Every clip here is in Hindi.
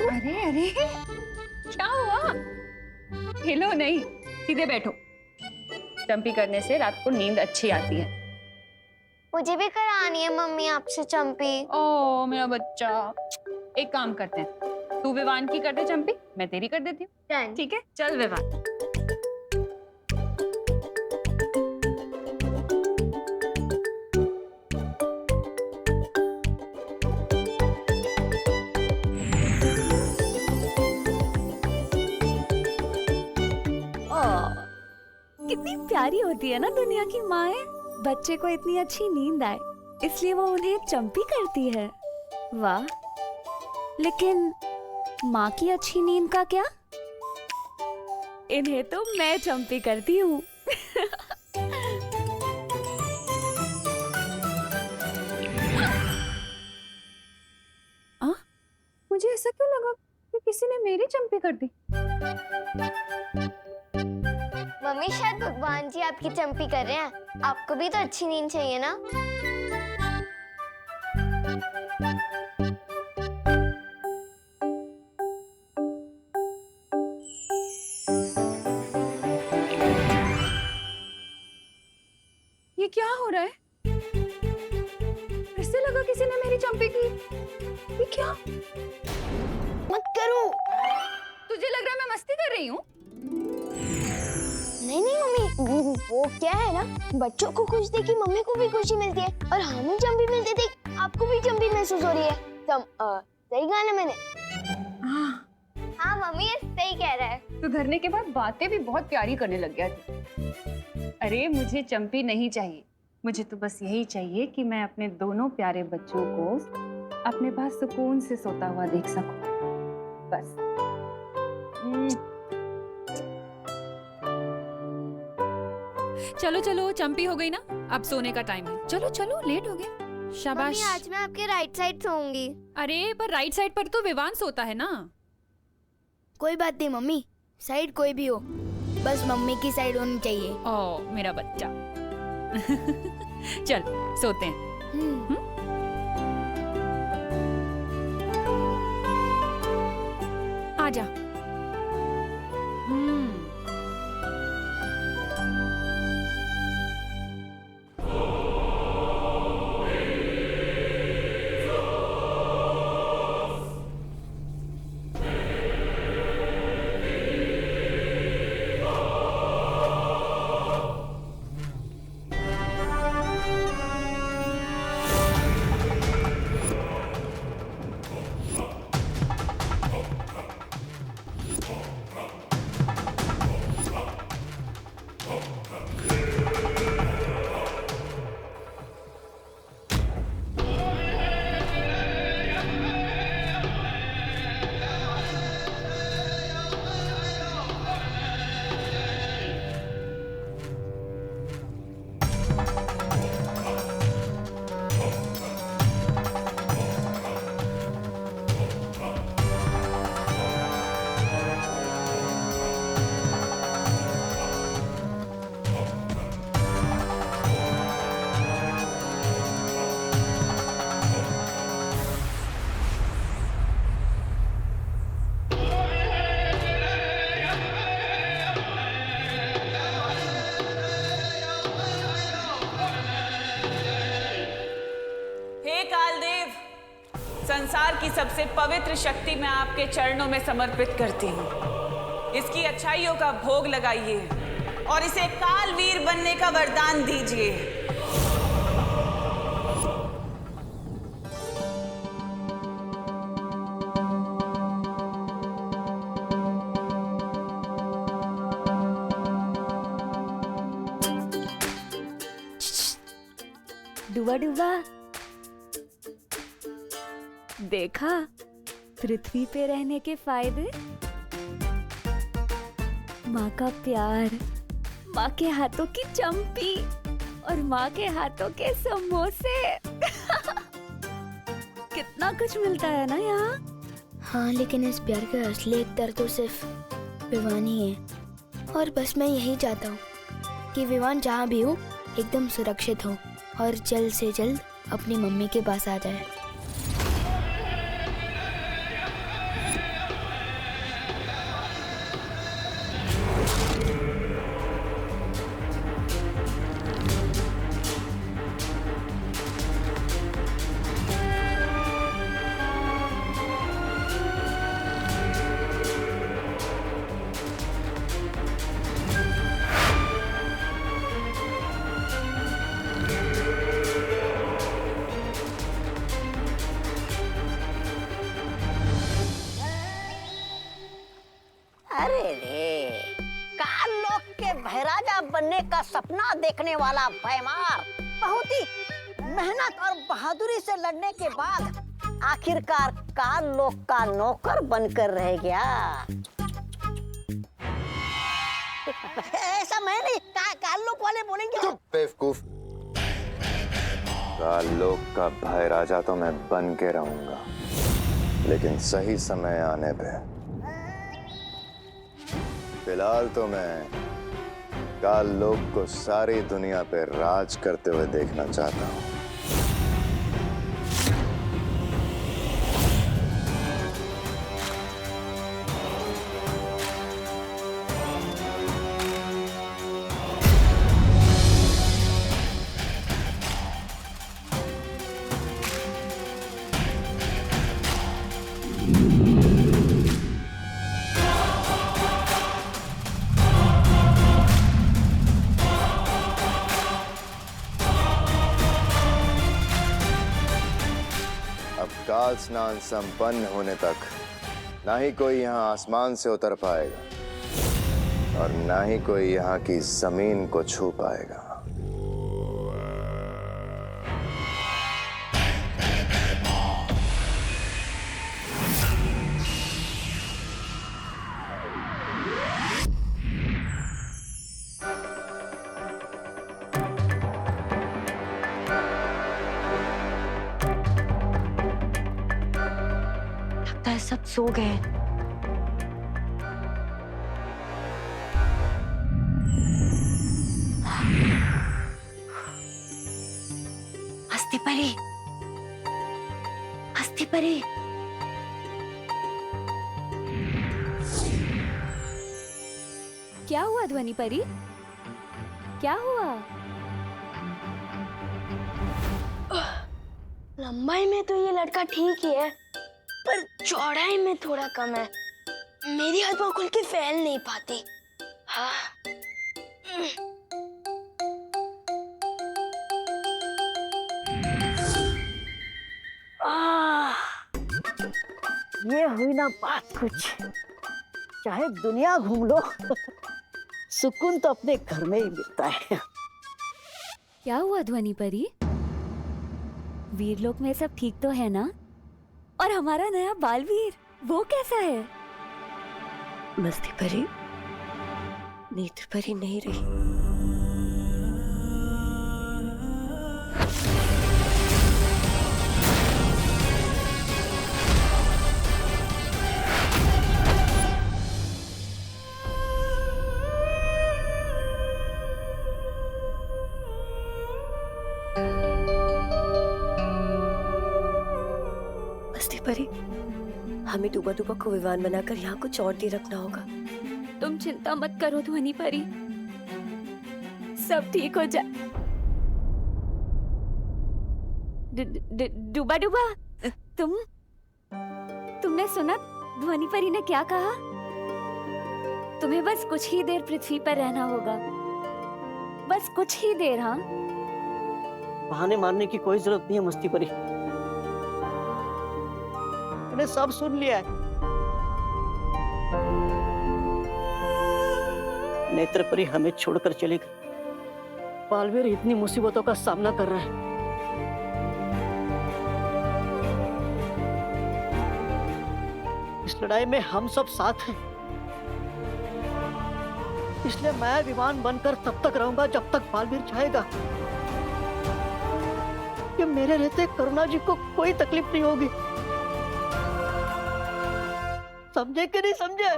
अरे अरे, क्या हुआ? हिलो नहीं, सीधे बैठो। चंपी करने से रात को नींद अच्छी आती है। मुझे भी करानी है मम्मी आपसे चंपी। ओ मेरा बच्चा, एक काम करते हैं, तू विवान की कर दे चंपी, मैं तेरी कर देती हूँ। ठीक है, चल विवान। कितनी प्यारी होती है ना दुनिया की माएं। बच्चे को इतनी अच्छी नींद आए इसलिए वो उन्हें चंपी करती है। वाह, लेकिन माँ की अच्छी नींद का क्या? इन्हें तो मैं चंपी करती हूँ। मुझे ऐसा क्यों लगा कि किसी ने मेरी चंपी कर दी? मम्मी शायद भगवान जी आपकी चंपी कर रहे हैं। आपको भी तो अच्छी नींद चाहिए ना। ये क्या हो रहा है? ऐसे लगा किसी ने मेरी चंपी की। ये क्या? मत करो। तुझे लग रहा है मैं मस्ती कर रही हूँ? नहीं नहीं मम्मी, वो क्या है ना, बच्चों को खुश देख के मम्मी को भी खुशी मिलती है और हमें चंपी मिलती देख आपको भी चंपी महसूस हो रही है। सही कहा ना मैंने? हाँ मम्मी, ये सही कह रहा है। तू धरने के बाद बातें भी बहुत प्यारी करने लग गया थी। अरे मुझे चंपी नहीं चाहिए, मुझे तो बस यही चाहिए कि मैं अपने दोनों प्यारे बच्चों को अपने पास सुकून से सोता हुआ देख सकूं, बस। चलो चलो, चंपी हो गई ना, अब सोने का टाइम है। चलो चलो, लेट हो गए। शाबाश। मम्मी आज मैं आपके राइट साइड सोऊंगी। अरे पर राइट साइड पर तो विवान सोता है ना। कोई बात नहीं मम्मी, साइड कोई भी हो, बस मम्मी की साइड होनी चाहिए। ओ मेरा बच्चा। चल सोते हैं। आजा। संसार की सबसे पवित्र शक्ति मैं आपके चरणों में समर्पित करती हूँ। इसकी अच्छाइयों का भोग लगाइए और इसे कालवीर बनने का वरदान दीजिए। डुबा डुबा, देखा पृथ्वी पे रहने के फायदे? माँ का प्यार, माँ के हाथों की चंपी और माँ के हाथों के समोसे। कितना कुछ मिलता है ना यहाँ। हाँ, लेकिन इस प्यार का असली एकतर तो सिर्फ विवान ही है। और बस मैं यही चाहता हूँ कि विवान जहाँ भी हो एकदम सुरक्षित हो और जल्द से जल्द अपनी मम्मी के पास आ जाए। के महाराजा बनने का सपना देखने वाला भैमार बहुत ही मेहनत और बहादुरी से लड़ने के बाद आखिरकार काल लोक का नौकर बनकर रह गया। ऐसा मैं नहीं, काल लोक वाले बोलेंगे। बेवकूफ। काल लोक का भय राजा तो मैं बन के रहूंगा, लेकिन सही समय आने पे। फिलहाल तो मैं काल लोक को सारी दुनिया पे राज करते हुए देखना चाहता हूँ। काल स्नान संपन्न होने तक ना ही कोई यहाँ आसमान से उतर पाएगा और ना ही कोई यहाँ की जमीन को छू पाएगा। सब सो गए। हस्ती परी, हस्ती परी। क्या हुआ ध्वनि परी? क्या हुआ? लंबाई में तो ये लड़का ठीक ही है, पर चौड़ाई में थोड़ा कम है। मेरी हथवा खुल के फैल नहीं पाती। हाँ। ये हुई ना बात कुछ। चाहे दुनिया घूम लो, सुकून तो अपने घर में ही मिलता है। क्या हुआ ध्वनि परी? वीरलोक में सब ठीक तो है ना? और हमारा नया बालवीर वो कैसा है? मस्ती परी, नेत्र परी नहीं रही। परी, हमें डूबा डूबा को विमान बनाकर यहाँ कुछ और देर रखना होगा। तुम चिंता मत करो ध्वनि परी, सब ठीक हो जाए। डूबा डूबा, तुमने सुना ध्वनि परी ने क्या कहा? तुम्हें बस कुछ ही देर पृथ्वी पर रहना होगा, बस कुछ ही देर। हाँ, बहाने मारने की कोई जरूरत नहीं है मस्ती परी। मैंने सब सुन लिया है। नेत्र परी हमें छोड़कर चले गए। बालवीर इतनी मुसीबतों का सामना कर रहा है। इस लड़ाई में हम सब साथ हैं। इसलिए मैं विमान बनकर तब तक रहूंगा जब तक बालवीर चाहेगा। कि मेरे रहते करुणा जी को कोई तकलीफ नहीं होगी। समझे कि नहीं समझे?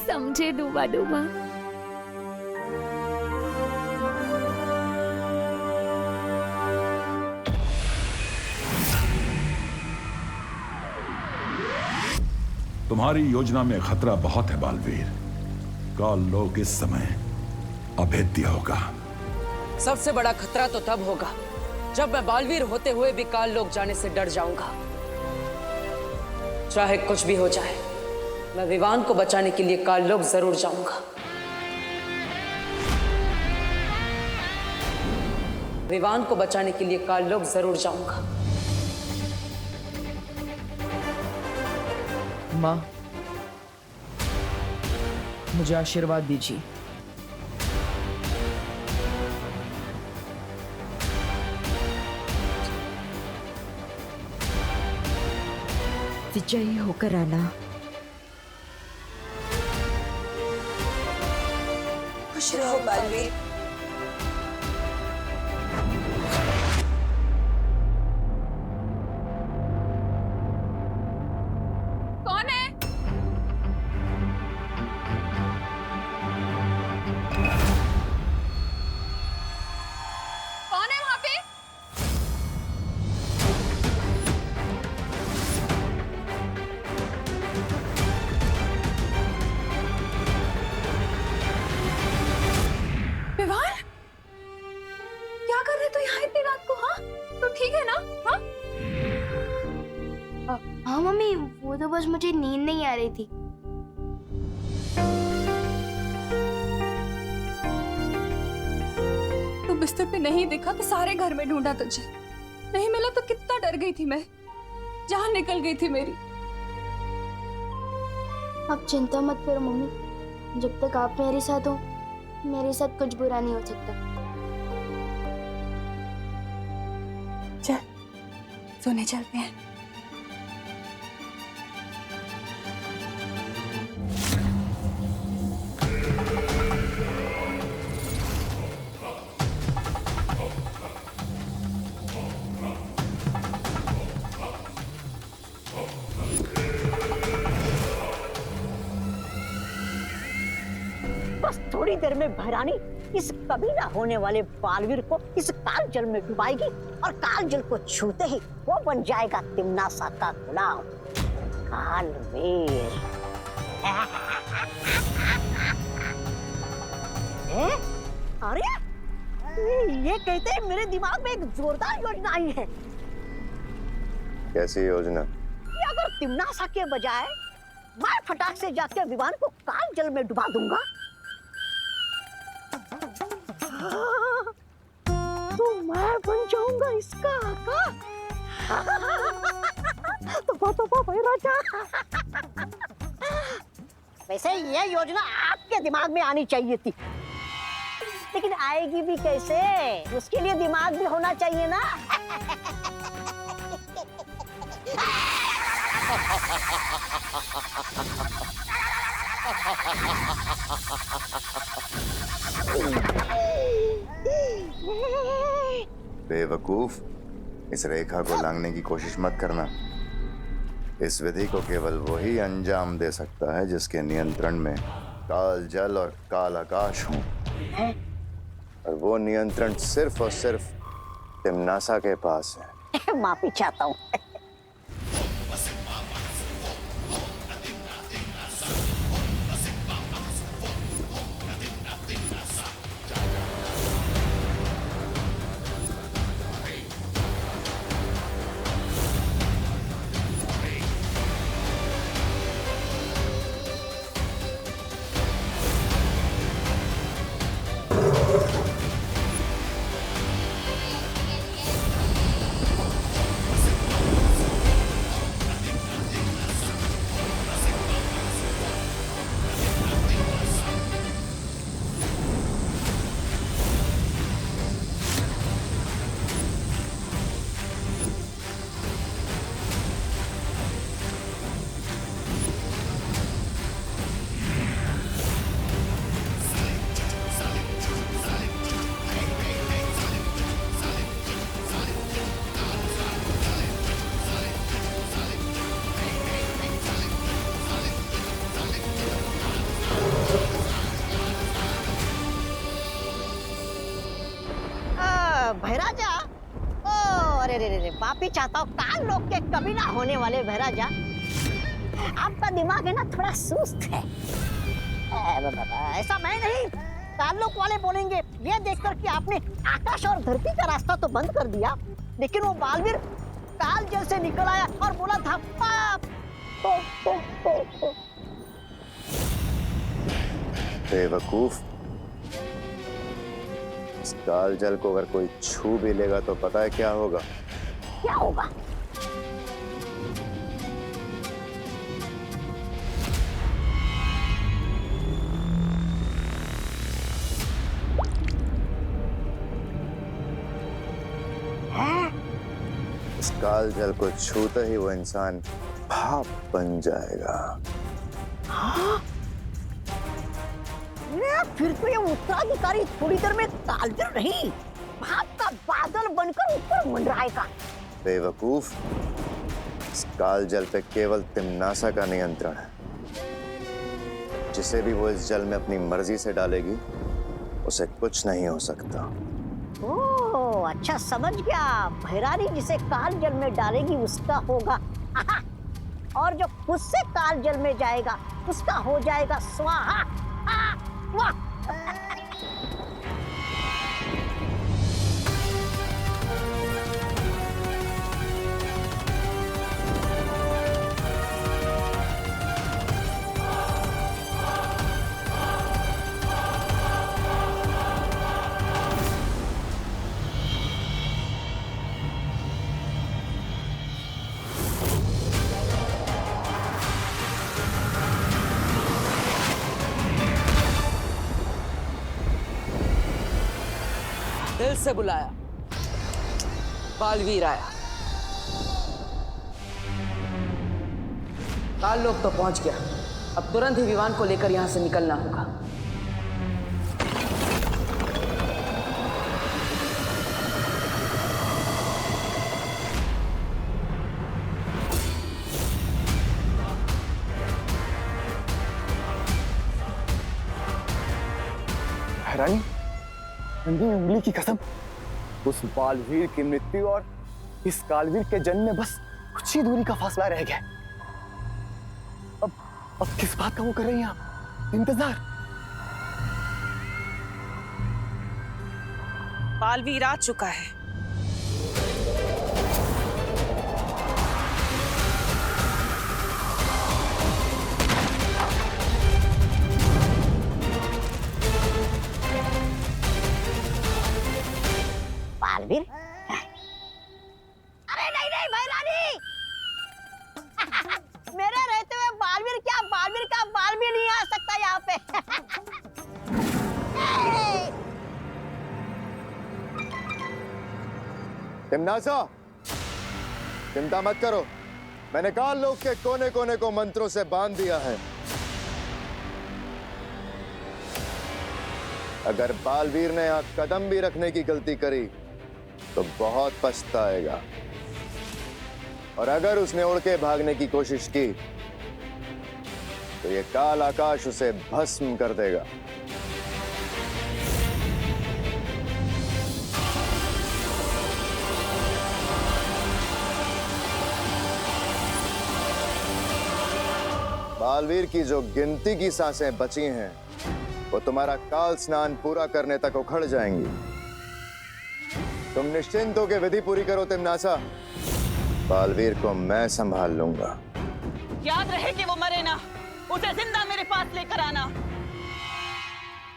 समझे डूबा डूबा। तुम्हारी योजना में खतरा बहुत है बालवीर। काल लोक इस समय अभेद्य होगा। सबसे बड़ा खतरा तो तब होगा जब मैं बालवीर होते हुए भी काल लोक जाने से डर जाऊंगा। चाहे कुछ भी हो जाए, मैं विवान को बचाने के लिए काल लोक जरूर जाऊंगा। विवान को बचाने के लिए काल लोक जरूर जाऊंगा। माँ, मुझे आशीर्वाद दीजिए। विजयी होकर आना। खुश रहो बालवीर। कौन है? कौन है वहां पे? विवान, क्या कर रहे तो यहाँ इतनी रात को? हाँ, तो ठीक है ना? हाँ, हाँ मम्मी, वो तो बस मुझे नींद नहीं आ रही थी। तू बिस्तर पे नहीं दिखा तो सारे घर में ढूंढा तुझे, नहीं मिला तो कितना डर गई थी मैं, जान निकल गई थी मेरी। आप चिंता मत करो मम्मी, जब तक आप मेरे साथ हो मेरे साथ कुछ बुरा नहीं हो सकता। चल सोने चलते हैं। बस थोड़ी देर में भैरानी इस कभी ना होने वाले बालवीर को इस काल जल में डुबाएगी और काल जल को छूते ही वो बन जाएगा तिम्नासा का गुलाम कालवीर। अरे ये कहते हैं मेरे दिमाग में एक जोरदार योजना आई है। कैसी योजना? कि अगर तिम्नासा के बजाय मैं फटाक से जाके विमान को काल जल में डुबा दूंगा तो मैं बन जाऊंगा इसका आका। तो भाई राजा, वैसे ये योजना आपके दिमाग में आनी चाहिए थी, लेकिन आएगी भी कैसे? उसके लिए दिमाग भी होना चाहिए ना। बेवकूफ, इस रेखा को लांघने की कोशिश मत करना। इस विधि को केवल वही अंजाम दे सकता है जिसके नियंत्रण में काल जल और काल आकाश हों, और वो नियंत्रण सिर्फ और सिर्फ तिम्नासा के पास है। माफी चाहता हूँ। भैराजा, ओ अरे रे रे, माफी चाहता हूँ। काल लोग के कभी ना होने वाले भैराजा, आपका दिमाग है ना थोड़ा सुस्त है। ऐसा मैं नहीं, काल लोग वाले बोलेंगे। ये देखकर कि आपने आकाश और धरती का रास्ता तो बंद कर दिया, लेकिन वो बालवीर काल जल से निकल आया और बोला था पाप। बेवकूफ, इस काल जल को अगर कोई छू भी लेगा तो पता है क्या होगा? क्या होगा? काल जल को छूते ही वो इंसान भाप बन जाएगा। फिर तो ये उत्तराधिकारी थोड़ी देर में कालजल नहीं, भाप का बादल बनकर ऊपर मंडराएगा। बेवकूफ, इस काल जल पे केवल तिम्नासा का नियंत्रण है। जिसे भी वो इस जल में अपनी मर्जी से डालेगी उसे कुछ नहीं हो सकता। ओह अच्छा, समझ गया। भैरानी जिसे काल जल में डालेगी उसका होगा आहा, और जो खुद से काल जल में जाएगा उसका हो जाएगा स्वाहा। वाह! दिल से बुलाया, बालवीर आया। काल लोग तो पहुंच गया, अब तुरंत ही विवान को लेकर यहां से निकलना होगा। हैरानी, नंदी उंगली की कसम, उस बालवीर की मृत्यु और इस कालवीर के जन्म में बस कुछ ही दूरी का फासला रह गया। अब किस बात का वो कर रही हैं आप? इंतजार। बालवीर आ चुका है। बालवीर? अरे नहीं नहीं भैरानी, मेरे रहते हुए बालवीर क्या बाल भी नहीं आ सकता यहाँ पे। तिम्नासा, चिंता मत करो, मैंने काल लोक के कोने कोने को मंत्रों से बांध दिया है। अगर बालवीर ने यहाँ कदम भी रखने की गलती करी तो बहुत पछताएगा, और अगर उसने उड़ के भागने की कोशिश की तो ये काल आकाश उसे भस्म कर देगा। बालवीर की जो गिनती की सांसें बची हैं वो तुम्हारा काल स्नान पूरा करने तक उखड़ जाएंगी। तुम निश्चिंत होकर विधि पूरी करो तिम्नासा, बालवीर को मैं संभाल लूंगा। याद रहे कि वो मरे ना, उसे जिंदा मेरे पास लेकर आना,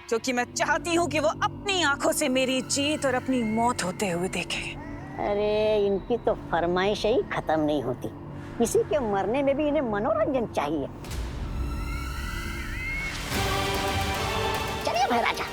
क्योंकि मैं चाहती हूँ कि वो अपनी आंखों से मेरी जीत और अपनी मौत होते हुए देखे। अरे इनकी तो फरमाइश ही खत्म नहीं होती, किसी के मरने में भी इन्हें मनोरंजन चाहिए। चलिए महाराजा।